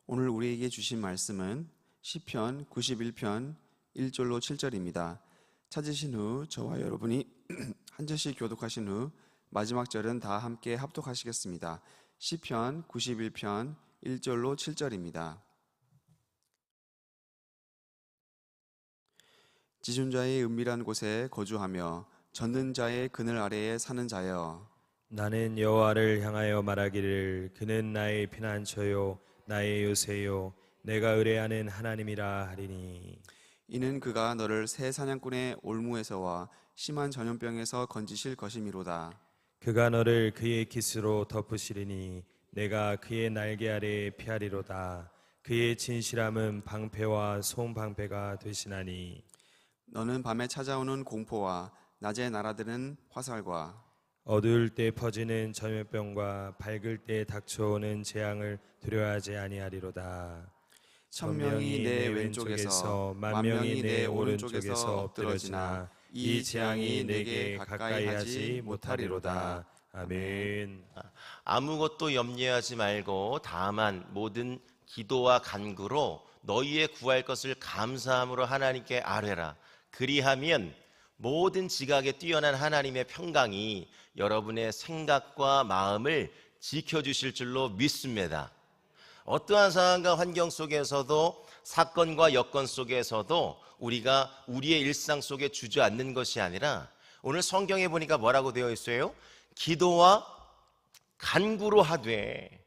오늘 우리에게 주신 말씀은 시편 91편 1절로 7절입니다. 찾으신 후 저와 여러분이 한 절씩 교독하신 후 마지막 절은 다 함께 합독하시겠습니다. 시편 91편 1절로 7절입니다. 지존자의 은밀한 곳에 거주하며 젖는 자의 그늘 아래에 사는 자여, 나는 여호와를 향하여 말하기를 그는 나의 피난처요 나의 요새요 내가 의뢰하는 하나님이라 하리니. 이는 그가 너를 새 사냥꾼의 올무에서와 심한 전염병에서 건지실 것이미로다. 그가 너를 그의 깃으로 덮으시리니 내가 그의 날개 아래에 피하리로다. 그의 진실함은 방패와 손방패가 되시나니. 너는 밤에 찾아오는 공포와 낮에 날아드는 화살과 어두울 때 퍼지는 전염병과 밝을 때 닥쳐오는 재앙을 두려워하지 아니하리로다. 천명이 내 왼쪽에서 만명이 내 오른쪽에서 엎드러지나 이 재앙이 내게 가까이 하지 못하리로다. 아멘. 아무것도 염려하지 말고 다만 모든 기도와 간구로 너희의 구할 것을 감사함으로 하나님께 아뢰라. 그리하면 모든 지각에 뛰어난 하나님의 평강이 여러분의 생각과 마음을 지켜주실 줄로 믿습니다. 어떠한 상황과 환경 속에서도, 사건과 여건 속에서도 우리가 우리의 일상 속에 주저앉는 것이 아니라, 오늘 성경에 보니까 뭐라고 되어 있어요? 기도와 간구로 하되,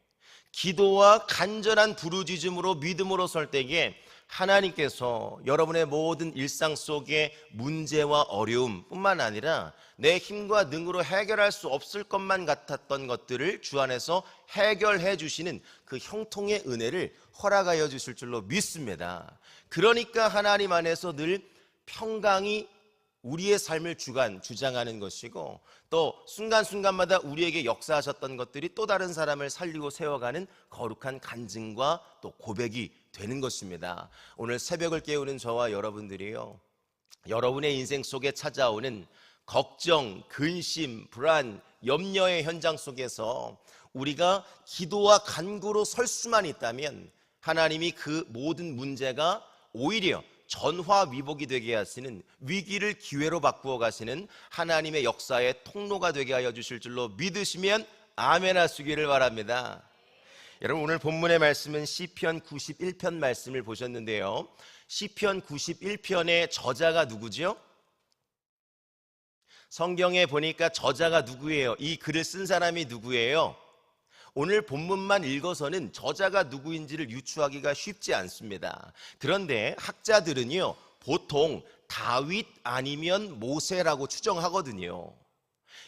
기도와 간절한 부르짖음으로 믿음으로 설 때에 하나님께서 여러분의 모든 일상 속의 문제와 어려움 뿐만 아니라 내 힘과 능으로 해결할 수 없을 것만 같았던 것들을 주 안에서 해결해 주시는 그 형통의 은혜를 허락하여 주실 줄로 믿습니다. 그러니까 하나님 안에서 늘 평강이 우리의 삶을 주장하는 것이고, 또 순간순간마다 우리에게 역사하셨던 것들이 또 다른 사람을 살리고 세워가는 거룩한 간증과 또 고백이 되는 것입니다. 오늘 새벽을 깨우는 저와 여러분들이요, 여러분의 인생 속에 찾아오는 걱정, 근심, 불안, 염려의 현장 속에서 우리가 기도와 간구로 설 수만 있다면 하나님이 그 모든 문제가 오히려 전화위복이 되게 하시는, 위기를 기회로 바꾸어 가시는 하나님의 역사의 통로가 되게 하여 주실 줄로 믿으시면 아멘 하시기를 바랍니다. 여러분, 오늘 본문의 말씀은 시편 91편 말씀을 보셨는데요, 시편 91편의 저자가 누구죠? 성경에 보니까 저자가 누구예요? 이 글을 쓴 사람이 누구예요? 오늘 본문만 읽어서는 저자가 누구인지를 유추하기가 쉽지 않습니다. 그런데 학자들은요, 보통 다윗 아니면 모세라고 추정하거든요.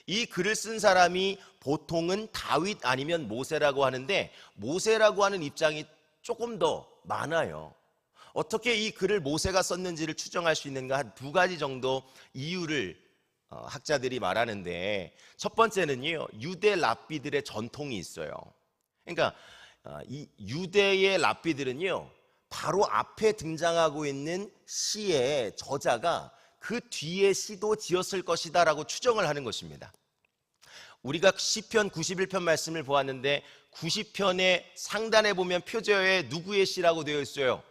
이 글을 쓴 사람이 보통은 다윗 아니면 모세라고 하는데, 모세라고 하는 입장이 조금 더 많아요. 어떻게 이 글을 모세가 썼는지를 추정할 수 있는가, 한 두 가지 정도 이유를 학자들이 말하는데, 첫 번째는요, 유대 랍비들의 전통이 있어요. 그러니까 이 유대의 랍비들은요, 바로 앞에 등장하고 있는 시의 저자가 그 뒤에 시도 지었을 것이다 라고 추정을 하는 것입니다. 우리가 시편 91편 말씀을 보았는데 90편의 상단에 보면 표제어에 누구의 시라고 되어 있어요?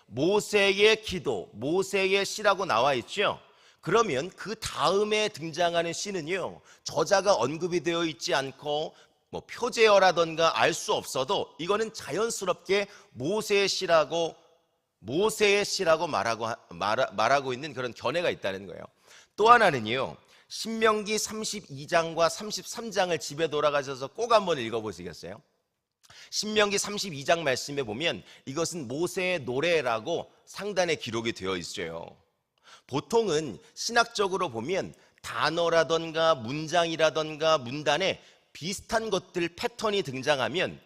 모세의 기도, 모세의 시라고 나와 있죠. 그러면 그 다음에 등장하는 시는요, 저자가 언급이 되어 있지 않고 표제어라던가 알 수 없어도 이거는 자연스럽게 모세의 시라고 말하고 있는 그런 견해가 있다는 거예요. 또 하나는요, 신명기 32장과 33장을 집에 돌아가셔서 꼭 한번 읽어보시겠어요? 신명기 32장 말씀에 보면 이것은 모세의 노래라고 상단에 기록이 되어 있어요. 보통은 신학적으로 보면 단어라던가 문장이라던가 문단에 비슷한 것들, 패턴이 등장하면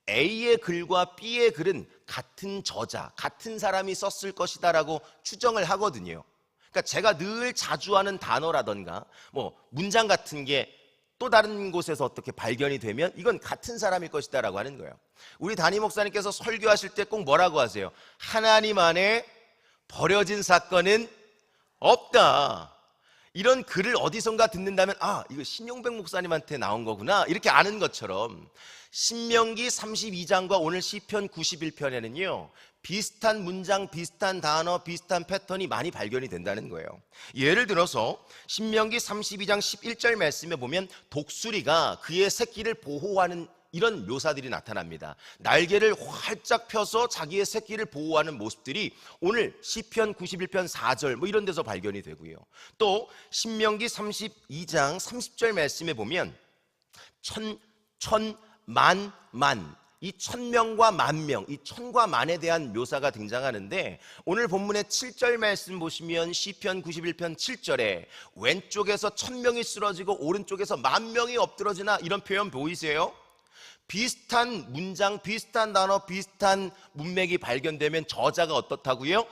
A의 글과 B의 글은 같은 저자, 같은 사람이 썼을 것이다 라고 추정을 하거든요. 그러니까 제가 늘 자주 하는 단어라던가 문장 같은 게 또 다른 곳에서 어떻게 발견이 되면 이건 같은 사람일 것이다 라고 하는 거예요. 우리 담임 목사님께서 설교하실 때 꼭 뭐라고 하세요? 하나님 안에 버려진 사건은 없다. 이런 글을 어디선가 듣는다면 아, 이거 신용백 목사님한테 나온 거구나 이렇게 아는 것처럼 신명기 32장과 오늘 시편 91편에는요 비슷한 문장, 비슷한 단어, 비슷한 패턴이 많이 발견이 된다는 거예요. 예를 들어서 신명기 32장 11절 말씀에 보면 독수리가 그의 새끼를 보호하는 이런 묘사들이 나타납니다. 날개를 활짝 펴서 자기의 새끼를 보호하는 모습들이 오늘 시편 91편 4절 뭐 이런 데서 발견이 되고요. 또 신명기 32장 30절 말씀에 보면 만 이 1000명과 만명, 이 천과 만에 대한 묘사가 등장하는데 오늘 본문의 7절 말씀 보시면 시편 91편 7절에 왼쪽에서 1000명이 쓰러지고 오른쪽에서 10,000명이 엎드러지나 이런 표현 보이세요? 비슷한 문장, 비슷한 단어, 비슷한 문맥이 발견되면 저자가 어떻다고요?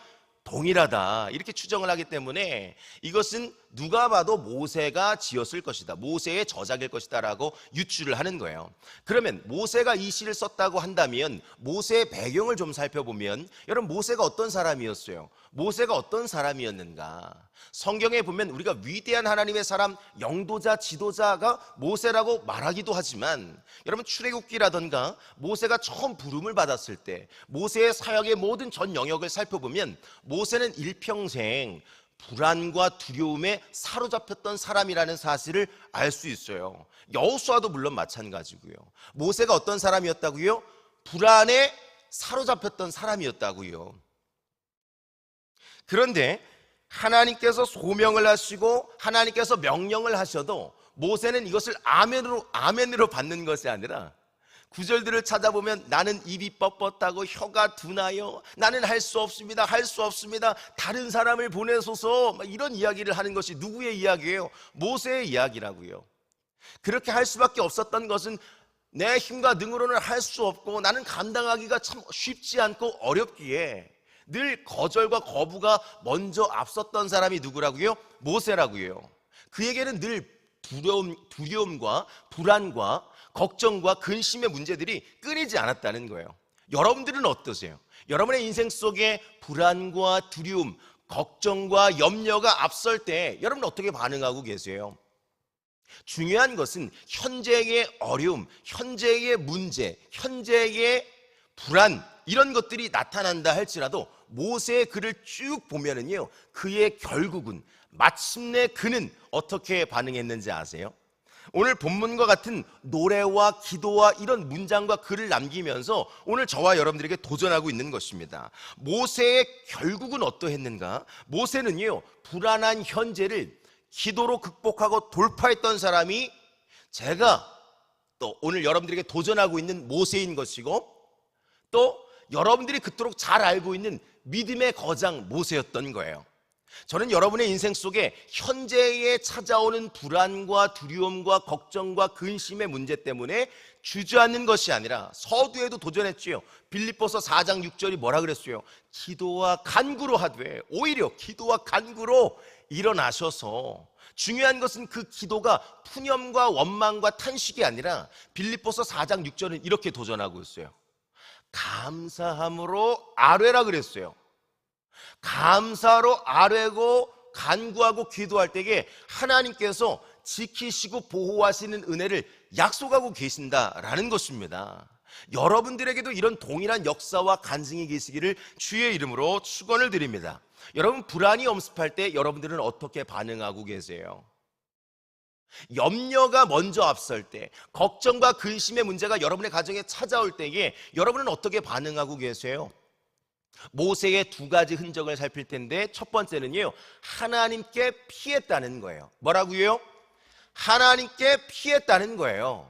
동일하다 이렇게 추정을 하기 때문에 이것은 누가 봐도 모세가 지었을 것이다, 모세의 저작일 것이다 라고 유추를 하는 거예요. 그러면 모세가 이 시를 썼다고 한다면 모세의 배경을 좀 살펴보면 여러분 모세가 어떤 사람이었어요? 모세가 어떤 사람이었는가? 성경에 보면 우리가 위대한 하나님의 사람, 영도자, 지도자가 모세라고 말하기도 하지만 여러분 출애굽기라던가 모세가 처음 부름을 받았을 때 모세의 사역의 모든 전 영역을 살펴보면 모세는 일평생 불안과 두려움에 사로잡혔던 사람이라는 사실을 알 수 있어요. 여호수아도 물론 마찬가지고요. 모세가 어떤 사람이었다고요? 불안에 사로잡혔던 사람이었다고요. 그런데 하나님께서 소명을 하시고 하나님께서 명령을 하셔도 모세는 이것을 아멘으로 받는 것이 아니라 구절들을 찾아보면 나는 입이 뻣뻣하고 혀가 둔하여 나는 할 수 없습니다, 할 수 없습니다, 다른 사람을 보내소서 이런 이야기를 하는 것이 누구의 이야기예요? 모세의 이야기라고요. 그렇게 할 수밖에 없었던 것은 내 힘과 능으로는 할 수 없고 나는 감당하기가 참 쉽지 않고 어렵기에 늘 거절과 거부가 먼저 앞섰던 사람이 누구라고요? 모세라고요. 그에게는 늘 두려움과 불안과 걱정과 근심의 문제들이 끊이지 않았다는 거예요. 여러분들은 어떠세요? 여러분의 인생 속에 불안과 두려움, 걱정과 염려가 앞설 때 여러분은 어떻게 반응하고 계세요? 중요한 것은 현재의 어려움, 현재의 문제, 현재의 불안 이런 것들이 나타난다 할지라도 모세의 글을 쭉 보면은요 그의 결국은 마침내 그는 어떻게 반응했는지 아세요? 오늘 본문과 같은 노래와 기도와 이런 문장과 글을 남기면서 오늘 저와 여러분들에게 도전하고 있는 것입니다. 모세의 결국은 어떠했는가? 모세는요 불안한 현재를 기도로 극복하고 돌파했던 사람이 제가 또 오늘 여러분들에게 도전하고 있는 모세인 것이고 또 여러분들이 그토록 잘 알고 있는 믿음의 거장 모세였던 거예요. 저는 여러분의 인생 속에 현재에 찾아오는 불안과 두려움과 걱정과 근심의 문제 때문에 주저앉는 것이 아니라 서두에도 도전했지요. 빌립보서 4장 6절이 뭐라 그랬어요? 기도와 간구로 하되, 오히려 기도와 간구로 일어나셔서 중요한 것은 그 기도가 푸념과 원망과 탄식이 아니라 빌립보서 4장 6절은 이렇게 도전하고 있어요. 감사함으로 아뢰라 그랬어요. 감사로 아뢰고 간구하고 기도할 때에 하나님께서 지키시고 보호하시는 은혜를 약속하고 계신다라는 것입니다. 여러분들에게도 이런 동일한 역사와 간증이 계시기를 주의 이름으로 축원을 드립니다. 여러분 불안이 엄습할 때 여러분들은 어떻게 반응하고 계세요? 염려가 먼저 앞설 때, 걱정과 근심의 문제가 여러분의 가정에 찾아올 때에 여러분은 어떻게 반응하고 계세요? 모세의 두 가지 흔적을 살필 텐데 첫 번째는요 하나님께 피했다는 거예요. 뭐라고요? 하나님께 피했다는 거예요.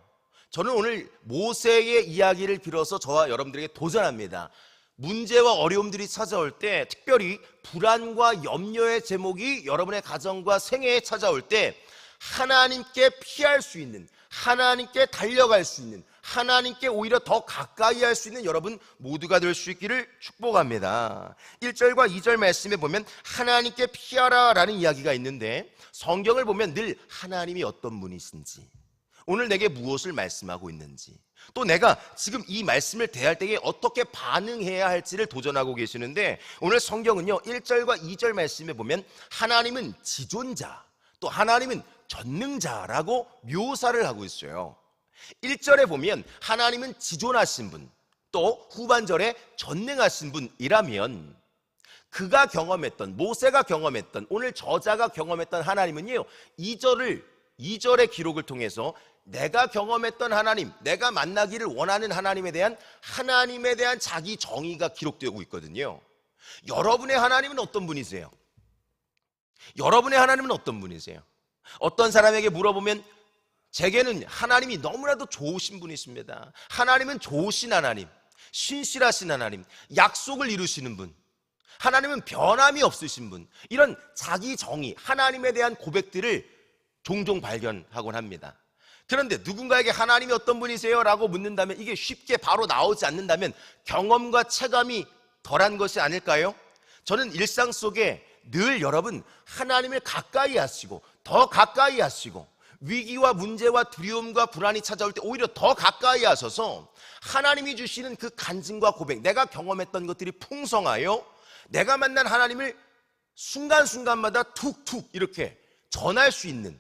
저는 오늘 모세의 이야기를 빌어서 저와 여러분들에게 도전합니다. 문제와 어려움들이 찾아올 때 특별히 불안과 염려의 제목이 여러분의 가정과 생애에 찾아올 때 하나님께 피할 수 있는, 하나님께 달려갈 수 있는, 하나님께 오히려 더 가까이 할 수 있는 여러분 모두가 될 수 있기를 축복합니다. 1절과 2절 말씀에 보면 하나님께 피하라 라는 이야기가 있는데 성경을 보면 늘 하나님이 어떤 분이신지, 오늘 내게 무엇을 말씀하고 있는지, 또 내가 지금 이 말씀을 대할 때에 어떻게 반응해야 할지를 도전하고 계시는데 오늘 성경은요 1절과 2절 말씀에 보면 하나님은 지존자, 또 하나님은 전능자라고 묘사를 하고 있어요. 1절에 보면 하나님은 지존하신 분, 또 후반절에 전능하신 분이라면 그가 경험했던, 모세가 경험했던, 오늘 저자가 경험했던 하나님은요, 2절의 기록을 통해서 내가 경험했던 하나님, 내가 만나기를 원하는 하나님에 대한 자기 정의가 기록되고 있거든요. 여러분의 하나님은 어떤 분이세요? 여러분의 하나님은 어떤 분이세요? 어떤 사람에게 물어보면 제게는 하나님이 너무나도 좋으신 분이십니다. 하나님은 좋으신 하나님, 신실하신 하나님, 약속을 이루시는 분, 하나님은 변함이 없으신 분, 이런 자기 정의, 하나님에 대한 고백들을 종종 발견하곤 합니다. 그런데 누군가에게 하나님이 어떤 분이세요? 라고 묻는다면 이게 쉽게 바로 나오지 않는다면 경험과 체감이 덜한 것이 아닐까요? 저는 일상 속에 늘 여러분 하나님을 가까이 하시고 더 가까이 하시고 위기와 문제와 두려움과 불안이 찾아올 때 오히려 더 가까이 하셔서 하나님이 주시는 그 간증과 고백, 내가 경험했던 것들이 풍성하여 내가 만난 하나님을 순간순간마다 툭툭 이렇게 전할 수 있는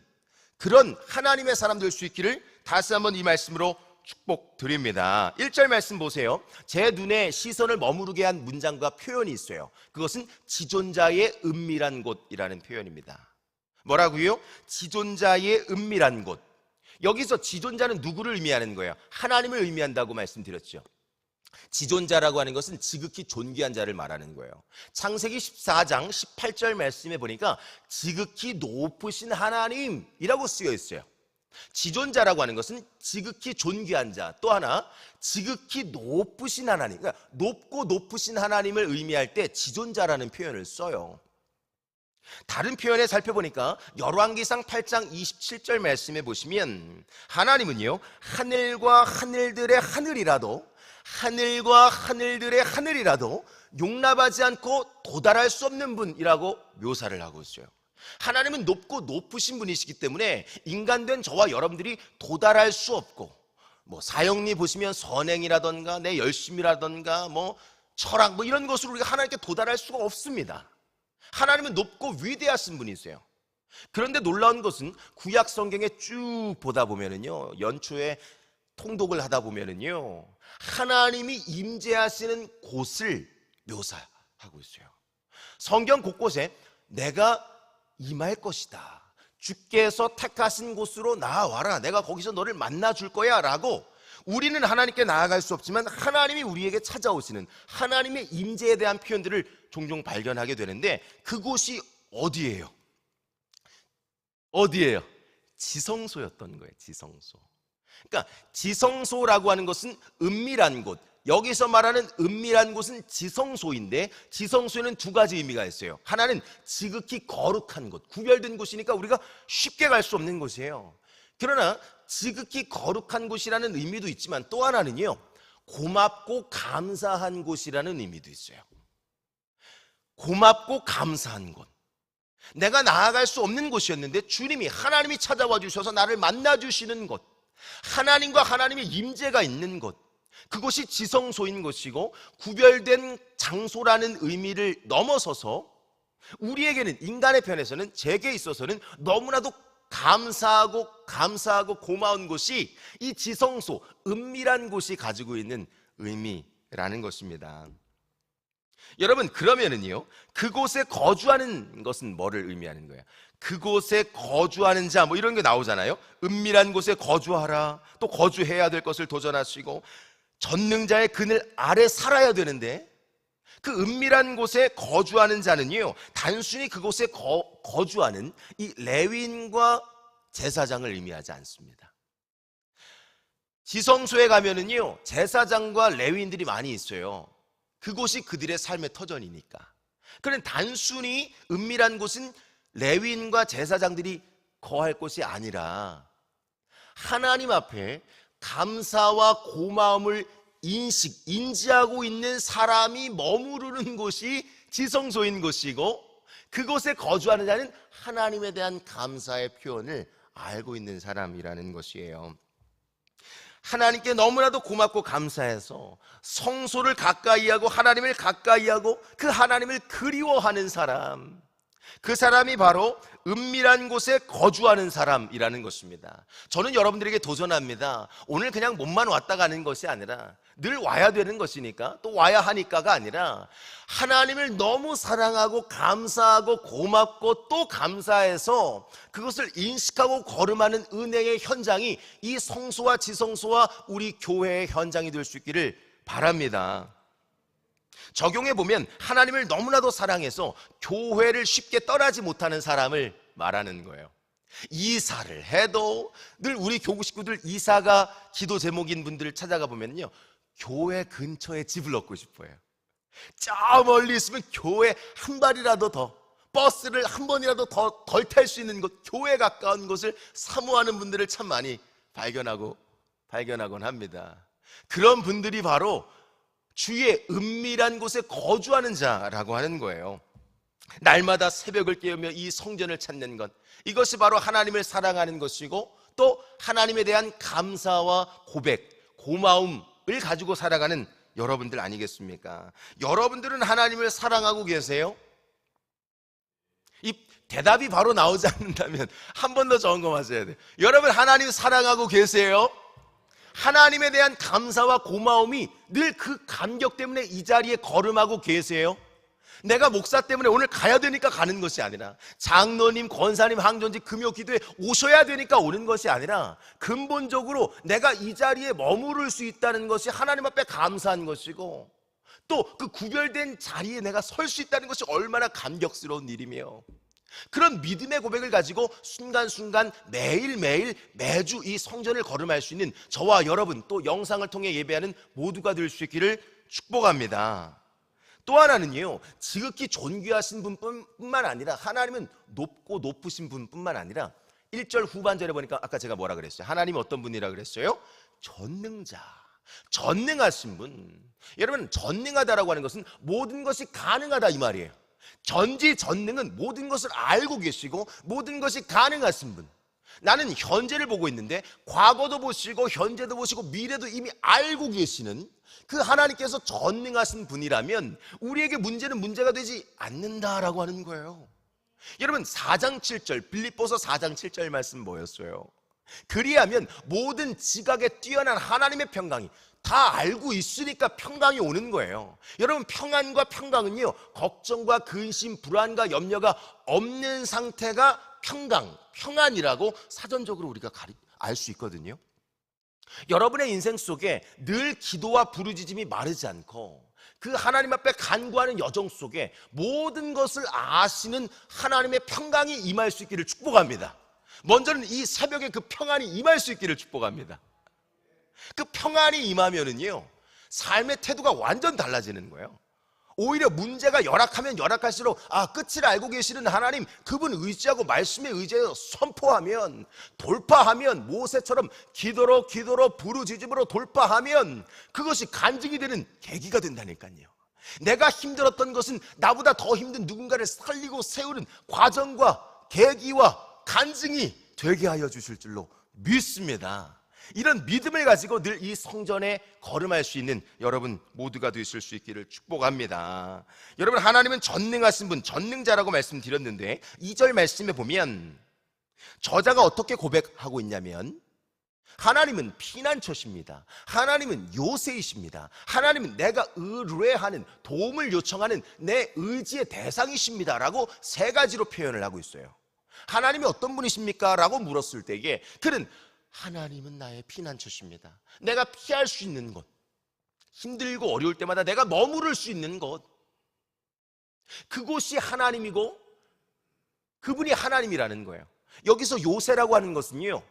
그런 하나님의 사람 될 수 있기를 다시 한번 이 말씀으로 축복드립니다. 1절 말씀 보세요. 제 눈에 시선을 머무르게 한 문장과 표현이 있어요. 그것은 지존자의 은밀한 곳이라는 표현입니다. 뭐라고요? 지존자의 은밀한 곳. 여기서 지존자는 누구를 의미하는 거예요? 하나님을 의미한다고 말씀드렸죠. 지존자라고 하는 것은 지극히 존귀한 자를 말하는 거예요. 창세기 14장 18절 말씀에 보니까 지극히 높으신 하나님이라고 쓰여 있어요. 지존자라고 하는 것은 지극히 존귀한 자, 또 하나 지극히 높으신 하나님, 그러니까 높고 높으신 하나님을 의미할 때 지존자라는 표현을 써요. 다른 표현에 살펴보니까 열왕기상 8장 27절 말씀에 보시면 하나님은요, 하늘과 하늘들의 하늘이라도 하늘과 하늘들의 하늘이라도 용납하지 않고 도달할 수 없는 분이라고 묘사를 하고 있어요. 하나님은 높고 높으신 분이시기 때문에 인간된 저와 여러분들이 도달할 수 없고, 뭐 사형리 보시면 선행이라던가 내 열심이라던가 뭐 철학 뭐 이런 것으로 우리가 하나님께 도달할 수가 없습니다. 하나님은 높고 위대하신 분이세요. 그런데 놀라운 것은 구약 성경에 쭉 보다 보면은요, 연초에 통독을 하다 보면은요, 하나님이 임재하시는 곳을 묘사하고 있어요. 성경 곳곳에 내가 임할 것이다, 주께서 택하신 곳으로 나아와라, 내가 거기서 너를 만나줄 거야 라고, 우리는 하나님께 나아갈 수 없지만 하나님이 우리에게 찾아오시는 하나님의 임재에 대한 표현들을 종종 발견하게 되는데, 그곳이 어디예요? 어디예요? 지성소였던 거예요. 지성소. 그러니까 지성소라고 하는 것은 은밀한 곳, 여기서 말하는 은밀한 곳은 지성소인데, 지성소에는 두 가지 의미가 있어요. 하나는 지극히 거룩한 곳, 구별된 곳이니까 우리가 쉽게 갈 수 없는 곳이에요. 그러나 지극히 거룩한 곳이라는 의미도 있지만 또 하나는요, 고맙고 감사한 곳이라는 의미도 있어요. 고맙고 감사한 곳, 내가 나아갈 수 없는 곳이었는데 주님이, 하나님이 찾아와 주셔서 나를 만나주시는 곳, 하나님과 하나님의 임재가 있는 곳, 그곳이 지성소인 것이고, 구별된 장소라는 의미를 넘어서서 우리에게는, 인간의 편에서는, 제게 있어서는 너무나도 감사하고 고마운 곳이 이 지성소, 은밀한 곳이 가지고 있는 의미라는 것입니다. 여러분, 그러면은요, 그곳에 거주하는 것은 뭐를 의미하는 거예요? 그곳에 거주하는 자, 뭐 이런 게 나오잖아요. 은밀한 곳에 거주하라, 또 거주해야 될 것을 도전하시고 전능자의 그늘 아래 살아야 되는데, 그 은밀한 곳에 거주하는 자는요, 단순히 그곳에 거주하는 이 레위인과 제사장을 의미하지 않습니다. 지성소에 가면은요, 제사장과 레위인들이 많이 있어요. 그곳이 그들의 삶의 터전이니까. 그런데 단순히 은밀한 곳은 레위인과 제사장들이 거할 곳이 아니라 하나님 앞에 감사와 고마움을 인지하고 있는 사람이 머무르는 곳이 지성소인 곳이고, 그곳에 거주하는 자는 하나님에 대한 감사의 표현을 알고 있는 사람이라는 것이에요. 하나님께 너무나도 고맙고 감사해서 성소를 가까이하고 하나님을 가까이하고 그 하나님을 그리워하는 사람, 그 사람이 바로 은밀한 곳에 거주하는 사람이라는 것입니다. 저는 여러분들에게 도전합니다. 오늘 그냥 몸만 왔다 가는 것이 아니라 늘 와야 되는 것이니까, 또 와야 하니까가 아니라 하나님을 너무 사랑하고 감사하고 고맙고 또 감사해서 그것을 인식하고 거름하는 은혜의 현장이 이 성소와 지성소와 우리 교회의 현장이 될 수 있기를 바랍니다. 적용해 보면 하나님을 너무나도 사랑해서 교회를 쉽게 떠나지 못하는 사람을 말하는 거예요. 이사를 해도 늘 우리 교구 식구들 이사가 기도 제목인 분들을 찾아가 보면요, 교회 근처에 집을 얻고 싶어요. 저 멀리 있으면 교회 한 발이라도 더, 버스를 한 번이라도 더 덜 탈 수 있는 곳, 교회 가까운 곳을 사모하는 분들을 참 많이 발견하곤 합니다. 그런 분들이 바로 주의 은밀한 곳에 거주하는 자라고 하는 거예요. 날마다 새벽을 깨우며 이 성전을 찾는 것, 이것이 바로 하나님을 사랑하는 것이고 또 하나님에 대한 감사와 고백, 고마움을 가지고 살아가는 여러분들 아니겠습니까? 여러분들은 하나님을 사랑하고 계세요? 이 대답이 바로 나오지 않는다면 한 번 더 점검하셔야 돼요. 여러분, 하나님 사랑하고 계세요? 하나님에 대한 감사와 고마움이 늘 그 감격 때문에 이 자리에 거름하고 계세요? 내가 목사 때문에 오늘 가야 되니까 가는 것이 아니라, 장로님, 권사님, 항전지, 금요 기도에 오셔야 되니까 오는 것이 아니라, 근본적으로 내가 이 자리에 머무를 수 있다는 것이 하나님 앞에 감사한 것이고, 또 그 구별된 자리에 내가 설 수 있다는 것이 얼마나 감격스러운 일이며, 그런 믿음의 고백을 가지고 순간순간 매일매일 매주 이 성전을 거름할 수 있는 저와 여러분, 또 영상을 통해 예배하는 모두가 될 수 있기를 축복합니다. 또 하나는요, 지극히 존귀하신 분뿐만 아니라, 하나님은 높고 높으신 분뿐만 아니라 1절 후반절에 보니까 아까 제가 뭐라 그랬어요? 하나님 어떤 분이라 그랬어요? 전능자, 전능하신 분. 여러분, 전능하다라고 하는 것은 모든 것이 가능하다 이 말이에요. 전지전능은 모든 것을 알고 계시고 모든 것이 가능하신 분. 나는 현재를 보고 있는데 과거도 보시고 현재도 보시고 미래도 이미 알고 계시는 그 하나님께서 전능하신 분이라면 우리에게 문제는 문제가 되지 않는다라고 하는 거예요. 여러분, 4장 7절, 빌립보서 4장 7절 말씀 뭐였어요? 그리하면 모든 지각에 뛰어난 하나님의 평강이, 다 알고 있으니까 평강이 오는 거예요. 여러분, 평안과 평강은요, 걱정과 근심, 불안과 염려가 없는 상태가 평안이라고 사전적으로 우리가 알 수 있거든요. 여러분의 인생 속에 늘 기도와 부르짖음이 마르지 않고 그 하나님 앞에 간구하는 여정 속에 모든 것을 아시는 하나님의 평강이 임할 수 있기를 축복합니다. 먼저는 이 새벽에 그 평안이 임할 수 있기를 축복합니다. 그 평안이 임하면은요, 삶의 태도가 완전 달라지는 거예요. 오히려 문제가 열악하면 열악할수록 끝을 알고 계시는 하나님, 그분 의지하고 말씀에 의지해서 선포하면, 돌파하면, 모세처럼 기도로 부르짖음으로 돌파하면 그것이 간증이 되는 계기가 된다니까요. 내가 힘들었던 것은 나보다 더 힘든 누군가를 살리고 세우는 과정과 계기와 간증이 되게 하여 주실 줄로 믿습니다. 이런 믿음을 가지고 늘 이 성전에 거름할 수 있는 여러분 모두가 되실 수 있기를 축복합니다. 여러분, 하나님은 전능하신 분, 전능자라고 말씀드렸는데 2절 말씀에 보면 저자가 어떻게 고백하고 있냐면, 하나님은 피난처십니다. 하나님은 요새이십니다. 하나님은 내가 의뢰하는, 도움을 요청하는 내 의지의 대상이십니다 라고 세 가지로 표현을 하고 있어요. 하나님이 어떤 분이십니까? 라고 물었을 때에 그는 하나님은 나의 피난처십니다. 내가 피할 수 있는 곳, 힘들고 어려울 때마다 내가 머무를 수 있는 곳, 그곳이 하나님이고 그분이 하나님이라는 거예요. 여기서 요새라고 하는 것은요,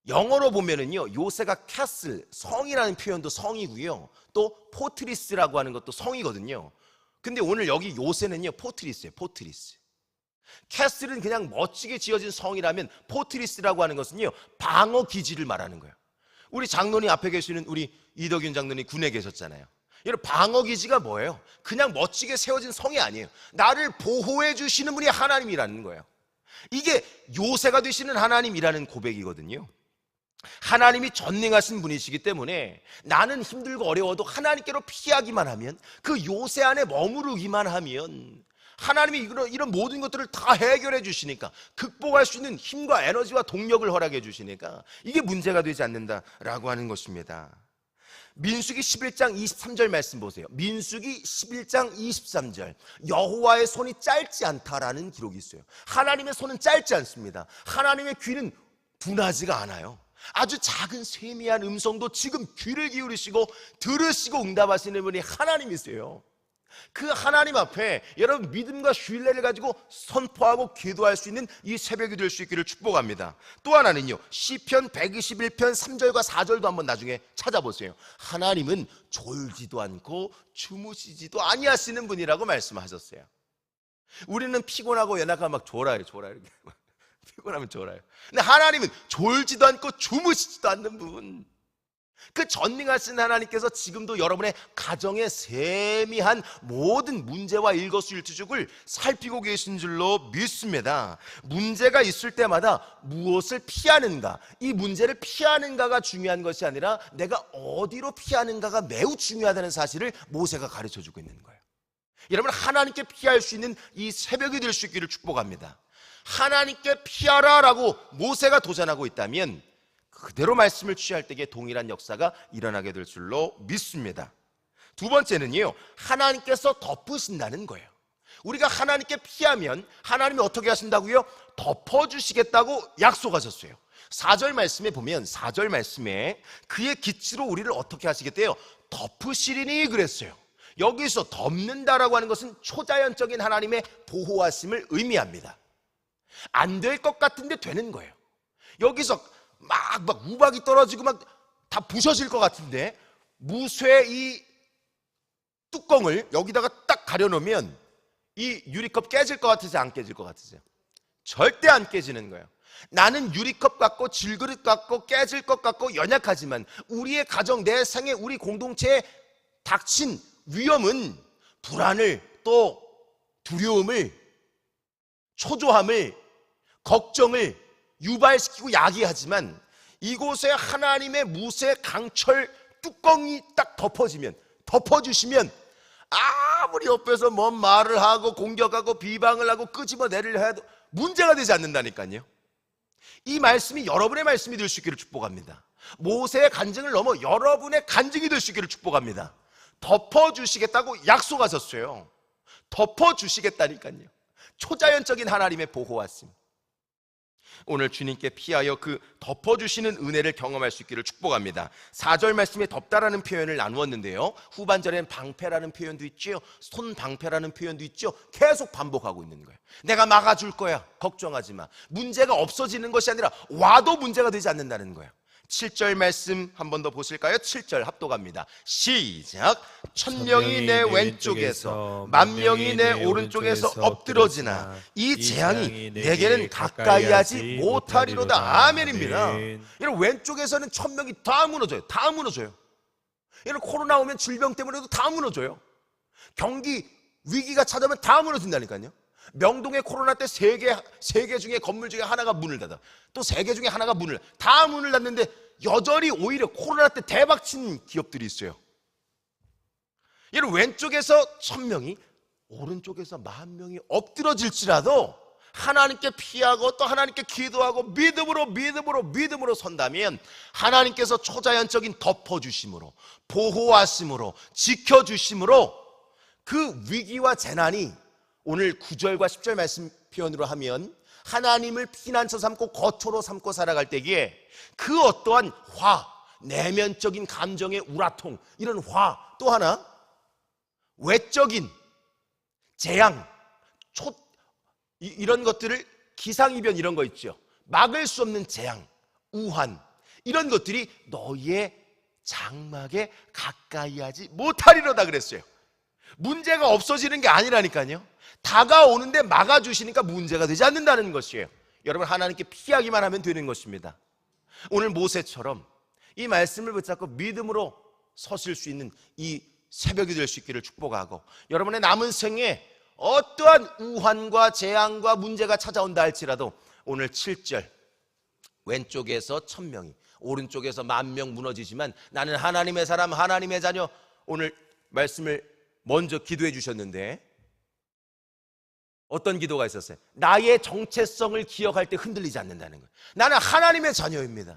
영어로 보면은요, 요새가 캐슬, 성이라는 표현도 성이고요, 또 포트리스라고 하는 것도 성이거든요. 근데 오늘 여기 요새는요, 포트리스예요. 포트리스. 캐슬은 그냥 멋지게 지어진 성이라면 포트리스라고 하는 것은요, 방어 기지를 말하는 거예요. 우리 장로님 앞에 계시는 우리 이덕윤 장로님 군에 계셨잖아요. 여러분, 방어 기지가 뭐예요? 그냥 멋지게 세워진 성이 아니에요. 나를 보호해 주시는 분이 하나님이라는 거예요. 이게 요새가 되시는 하나님이라는 고백이거든요. 하나님이 전능하신 분이시기 때문에 나는 힘들고 어려워도 하나님께로 피하기만 하면, 그 요새 안에 머무르기만 하면 하나님이 이런 모든 것들을 다 해결해 주시니까, 극복할 수 있는 힘과 에너지와 동력을 허락해 주시니까 이게 문제가 되지 않는다라고 하는 것입니다. 민수기 11장 23절 말씀 보세요. 민수기 11장 23절, 여호와의 손이 짧지 않다라는 기록이 있어요. 하나님의 손은 짧지 않습니다. 하나님의 귀는 둔하지가 않아요. 아주 작은 세미한 음성도 지금 귀를 기울이시고 들으시고 응답하시는 분이 하나님이세요. 그 하나님 앞에 여러분 믿음과 신뢰를 가지고 선포하고 기도할 수 있는 이 새벽이 될 수 있기를 축복합니다. 또 하나는요, 시편 121편 3절과 4절도 한번 나중에 찾아보세요. 하나님은 졸지도 않고 주무시지도 아니하시는 분이라고 말씀하셨어요. 우리는 피곤하고 연약하고 막 졸아요 이렇게. 피곤하면 졸아요. 근데 하나님은 졸지도 않고 주무시지도 않는 분, 그 전능하신 하나님께서 지금도 여러분의 가정의 세미한 모든 문제와 일거수일투족을 살피고 계신 줄로 믿습니다. 문제가 있을 때마다 무엇을 피하는가, 이 문제를 피하는가가 중요한 것이 아니라 내가 어디로 피하는가가 매우 중요하다는 사실을 모세가 가르쳐주고 있는 거예요. 여러분, 하나님께 피할 수 있는 이 새벽이 될 수 있기를 축복합니다. 하나님께 피하라라고 모세가 도전하고 있다면 그대로 말씀을 취할 때에 동일한 역사가 일어나게 될 줄로 믿습니다. 두 번째는요, 하나님께서 덮으신다는 거예요. 우리가 하나님께 피하면 하나님이 어떻게 하신다고요? 덮어주시겠다고 약속하셨어요. 4절 말씀에 보면 4절 말씀에 그의 기치로 우리를 어떻게 하시겠대요? 덮으시리니 그랬어요. 여기서 덮는다라고 하는 것은 초자연적인 하나님의 보호하심을 의미합니다. 안 될 것 같은데 되는 거예요. 여기서 막 우박이 떨어지고 막 다 부셔질 것 같은데 무쇠 이 뚜껑을 여기다가 딱 가려놓으면 이 유리컵 깨질 것 같으세요? 안 깨질 것 같으세요? 절대 안 깨지는 거예요. 나는 유리컵 같고 질그릇 같고 깨질 것 같고 연약하지만 우리의 가정, 내 생에, 우리 공동체에 닥친 위험은 불안을, 또 두려움을, 초조함을, 걱정을 유발시키고 야기하지만 이곳에 하나님의 무쇠 강철 뚜껑이 딱 덮어주시면 아무리 옆에서 뭔 말을 하고 공격하고 비방을 하고 끄집어내리려 해도 문제가 되지 않는다니까요. 이 말씀이 여러분의 말씀이 될 수 있기를 축복합니다. 모세의 간증을 넘어 여러분의 간증이 될 수 있기를 축복합니다. 덮어주시겠다고 약속하셨어요. 덮어주시겠다니까요. 초자연적인 하나님의 보호하심. 오늘 주님께 피하여 그 덮어주시는 은혜를 경험할 수 있기를 축복합니다. 4절 말씀에 덮다라는 표현을 나누었는데요, 후반절엔 방패라는 표현도 있죠, 손방패라는 표현도 있죠. 계속 반복하고 있는 거예요. 내가 막아줄 거야, 걱정하지 마. 문제가 없어지는 것이 아니라 와도 문제가 되지 않는다는 거예요. 7절 말씀 한 번 더 보실까요? 7절 합독합니다. 시작. 1000명이 내 왼쪽에서 10,000명이 내 오른쪽에서 엎드러지나 이 재앙이 내게는 가까이 하지 못하리로다. 아멘입니다. 여러분, 왼쪽에서는 1000명이 다 무너져요. 다 무너져요. 여러분, 코로나 오면 질병 때문에도 다 무너져요. 경기 위기가 찾아오면 다 무너진다니까요. 명동의 코로나 때 세 개 중에 건물 중에 하나가 문을 닫아, 또 3개 중에 하나가 다 문을 닫는데 여전히 오히려 코로나 때 대박 친 기업들이 있어요. 여러분, 왼쪽에서 1000명이 오른쪽에서 10,000명이 엎드러질지라도 하나님께 피하고 또 하나님께 기도하고 믿음으로 선다면 하나님께서 초자연적인 덮어주심으로, 보호하심으로, 지켜주심으로 그 위기와 재난이, 오늘 9절과 10절 말씀 표현으로 하면 하나님을 피난처 삼고 거처로 삼고 살아갈 때에 그 어떠한 내면적인 감정의 우라통, 이런 또 하나 외적인 재앙, 이런 것들을, 기상이변 이런 거 있죠, 막을 수 없는 재앙, 우환, 이런 것들이 너희의 장막에 가까이 하지 못하리로다 그랬어요. 문제가 없어지는 게 아니라니까요. 다가오는데 막아주시니까 문제가 되지 않는다는 것이에요. 여러분, 하나님께 피하기만 하면 되는 것입니다. 오늘 모세처럼 이 말씀을 붙잡고 믿음으로 서실 수 있는 이 새벽이 될 수 있기를 축복하고, 여러분의 남은 생에 어떠한 우환과 재앙과 문제가 찾아온다 할지라도 오늘 7절, 왼쪽에서 1000명이 오른쪽에서 10,000명 무너지지만 나는 하나님의 사람, 하나님의 자녀, 오늘 말씀을 먼저 기도해 주셨는데 어떤 기도가 있었어요? 나의 정체성을 기억할 때 흔들리지 않는다는 거예요. 나는 하나님의 자녀입니다.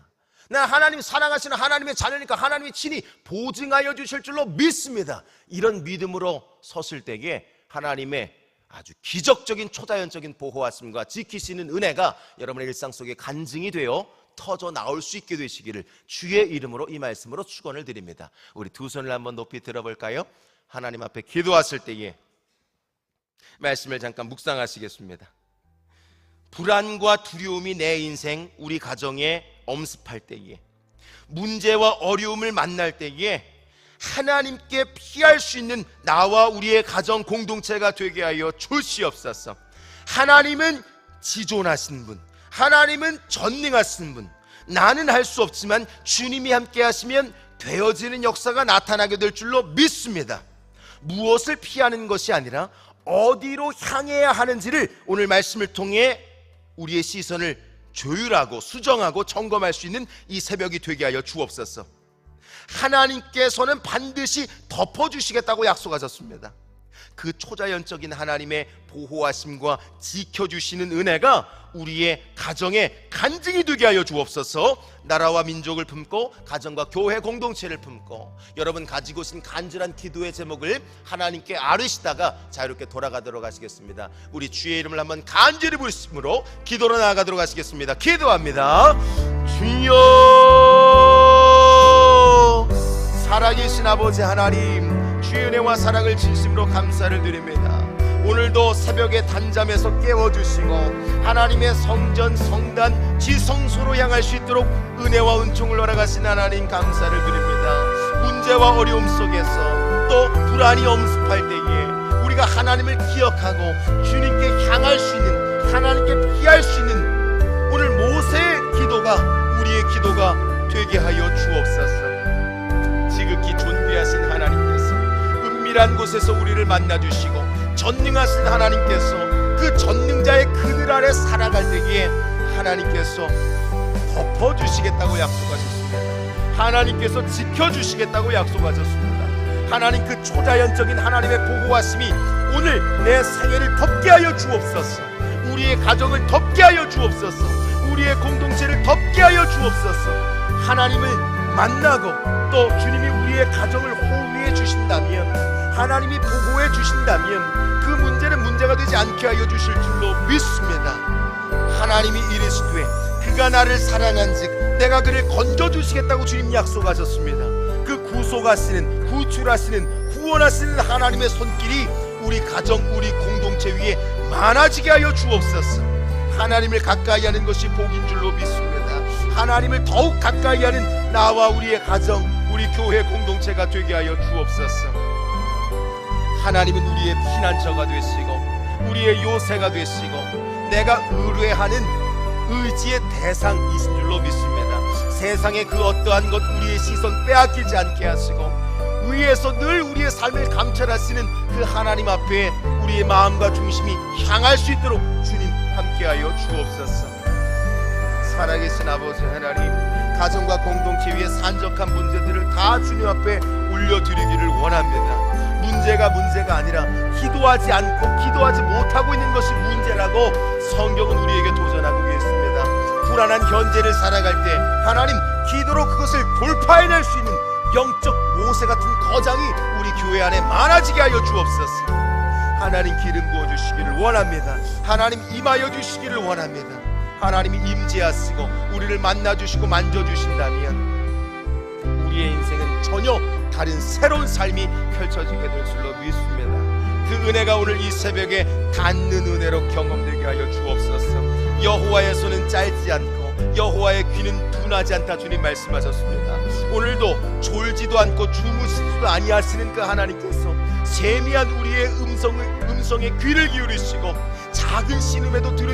나는 하나님 사랑하시는 하나님의 자녀니까 하나님이 친히 보증하여 주실 줄로 믿습니다. 이런 믿음으로 섰을 때에 하나님의 아주 기적적인 초자연적인 보호하심과 지키시는 은혜가 여러분의 일상 속에 간증이 되어 터져 나올 수 있게 되시기를 주의 이름으로 이 말씀으로 축원을 드립니다. 우리 두 손을 한번 높이 들어볼까요? 하나님 앞에 기도하실 때에 말씀을 잠깐 묵상하시겠습니다. 불안과 두려움이 내 인생, 우리 가정에 엄습할 때에, 문제와 어려움을 만날 때에 하나님께 피할 수 있는 나와 우리의 가정 공동체가 되게 하여 주시옵소서. 하나님은 지존하신 분, 하나님은 전능하신 분, 나는 할 수 없지만 주님이 함께 하시면 되어지는 역사가 나타나게 될 줄로 믿습니다. 무엇을 피하는 것이 아니라 어디로 향해야 하는지를 오늘 말씀을 통해 우리의 시선을 조율하고 수정하고 점검할 수 있는 이 새벽이 되게 하여 주옵소서. 하나님께서는 반드시 덮어주시겠다고 약속하셨습니다. 그 초자연적인 하나님의 보호하심과 지켜주시는 은혜가 우리의 가정에 간증이 되게 하여 주옵소서. 나라와 민족을 품고 가정과 교회 공동체를 품고 여러분 가지고 오신 간절한 기도의 제목을 하나님께 아뢰시다가 자유롭게 돌아가도록 하시겠습니다. 우리 주의 이름을 한번 간절히 부르심으로 기도로 나아가도록 하시겠습니다. 기도합니다. 주여, 살아계신 아버지 하나님, 주의 은혜와 사랑을 진심으로 감사를 드립니다. 오늘도 새벽에 단잠에서 깨워주시고 하나님의 성전, 성단, 지성소로 향할 수 있도록 은혜와 은총을 허락하신 하나님 감사를 드립니다. 문제와 어려움 속에서 또 불안이 엄습할 때에 우리가 하나님을 기억하고 주님께 향할 수 있는, 하나님께 피할 수 있는 오늘 모세의 기도가 우리의 기도가 되게 하여 주옵소서. 지극히 존귀하신 하나님께서 은밀한 곳에서 우리를 만나주시고 전능하신 하나님께서 그 전능자의 그늘 아래 살아갈 때에 하나님께서 덮어주시겠다고 약속하셨습니다. 하나님께서 지켜주시겠다고 약속하셨습니다. 하나님 그 초자연적인 하나님의 보호하심이 오늘 내 생애를 덮게 하여 주옵소서. 우리의 가정을 덮게 하여 주옵소서. 우리의 공동체를 덮게 하여 주옵소서. 하나님을 만나고 또 주님이 우리의 가정을 호위해 주신다면, 하나님이 보호해 주신다면 그 문제는 문제가 되지 않게 하여 주실 줄로 믿습니다. 하나님이 이르시되 그가 나를 사랑한즉 내가 그를 건져주시겠다고 주님 약속하셨습니다. 그 구속하시는, 구출하시는, 구원하시는 하나님의 손길이 우리 가정, 우리 공동체 위에 많아지게 하여 주옵소서. 하나님을 가까이 하는 것이 복인 줄로 믿습니다. 하나님을 더욱 가까이 하는 나와 우리의 가정, 우리 교회 공동체가 되게 하여 주옵소서. 하나님은 우리의 피난처가 되시고 우리의 요새가 되시고 내가 의뢰하는 의지의 대상이신 줄로 믿습니다. 세상의 그 어떠한 것 우리의 시선 빼앗기지 않게 하시고 위에서 늘 우리의 삶을 감찰하시는 그 하나님 앞에 우리의 마음과 중심이 향할 수 있도록 주님 함께하여 주옵소서. 살아계신 아버지 하나님, 가정과 공동체 위에 산적한 문제들을 다 주님 앞에 올려드리기를 원합니다. 문제가 아니라 기도하지 않고 기도하지 못하고 있는 것이 문제라고 성경은 우리에게 도전하고 계십니다. 불안한 현재를 살아갈 때 하나님, 기도로 그것을 돌파해낼 수 있는 영적 모세 같은 거장이 우리 교회 안에 많아지게 하여 주옵소서. 하나님 기름 부어주시기를 원합니다. 하나님 임하여 주시기를 원합니다. 하나님이 임재하시고 우리를 만나주시고 만져주신다면 우리의 인생은 전혀 다른 새로운 삶이 펼쳐지게 될 줄로 믿습니다. 그 은혜가 오늘 이 새벽에 닿는 은혜로 경험되게 하여 주옵소서. 여호와의 손은 짧지 않고 여호와의 귀는 둔하지 않다 주님 말씀하셨습니다. 오늘도 졸지도 않고 주무시지도 아니하시는 그 하나님께서 세미한 우리의 음성에 귀를 기울이시고 작은 신음에도 들으시고